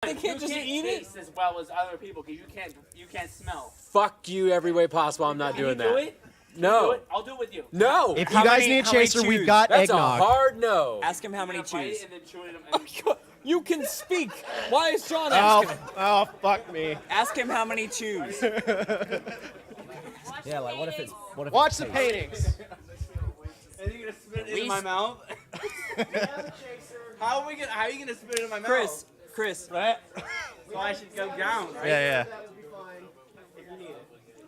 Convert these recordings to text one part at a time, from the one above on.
They can't just eat it taste as well as other people because you can't smell. Fuck you every way possible. I'm not doing that. Can you do it? No. I'll do it with you. No. If you guys need a chaser, we've got That's eggnog. a hard no. Ask him how many chews. You can speak. Why is John asking? Oh, fuck me. Ask him how many chews. Yeah, like what if it's Watch the paintings. Are you gonna spit it in my mouth? How are you gonna spit it in my mouth? Chris. Right? So I should go down, right? Yeah.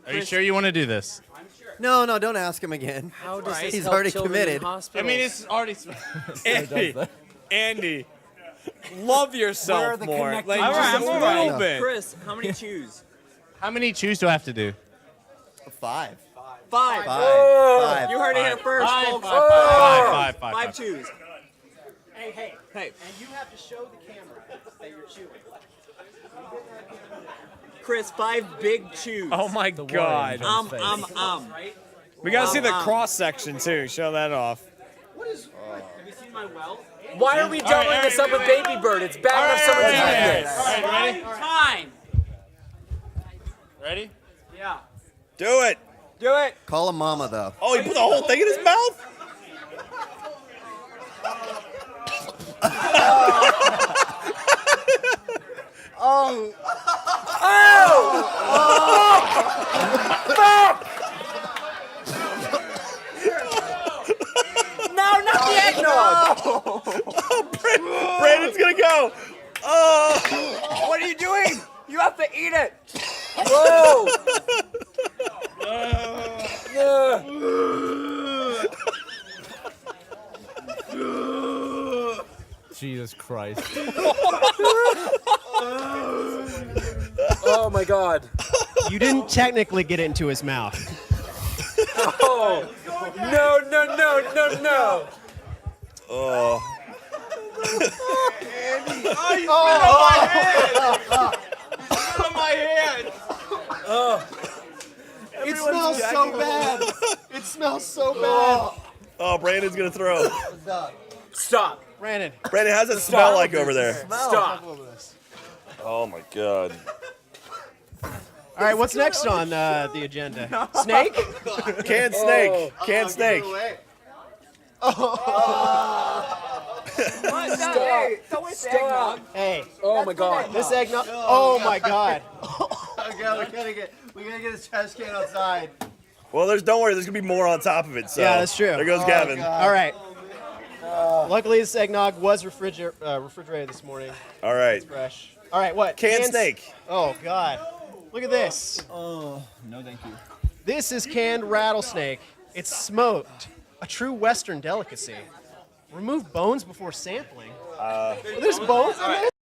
Are you sure you want to do this? No, don't ask him again. How does this He's help already children in committed. hospitals? I mean, it's already. Andy, love yourself more. Like, I'm just all a right. little bit. Chris, how many chews? How many chews do I have to do? 5. 5. Five. You heard it here first, folks. Five. Chews. Hey. Hey. And you have to show the camera that you're chewing. Chris, 5 big chews. Oh my God. We gotta see the cross section too. Show that off. Have you seen my well? Why are we doubling this up with Baby Bird? It's bad enough someone's eating this. All right, ready? Time. Ready? Yeah. Do it. Do it. Call him mama, though. Oh, he put the whole thing in his mouth? Oh! No, not the eggnog. Brandon's gonna go. Oh. What are you doing? You have to eat it. Whoa. Jesus Christ. Oh my God. You didn't technically get it into his mouth. Oh. No. Oh. On my hand. It smells so bad. It smells so bad. Oh, Brandon's gonna throw. Stop. Brandon. Brandon, how's it smell like over there? Stop. Oh my God. All right, what's next on the agenda? Snake? Canned snake. Canned snake. Stop. Hey. Oh my God. This eggnog. Oh my God. Okay, we gotta get his trash can outside. Well, don't worry. There's gonna be more on top of it. So. Yeah, that's true. There goes Gavin. All right. Luckily, this eggnog was refrigerated this morning. All right. Fresh. All right, what? Canned snake. Oh God. Look at this. Oh, no thank you. This is canned rattlesnake. It's smoked. A true Western delicacy. Remove bones before sampling. There's bones in this?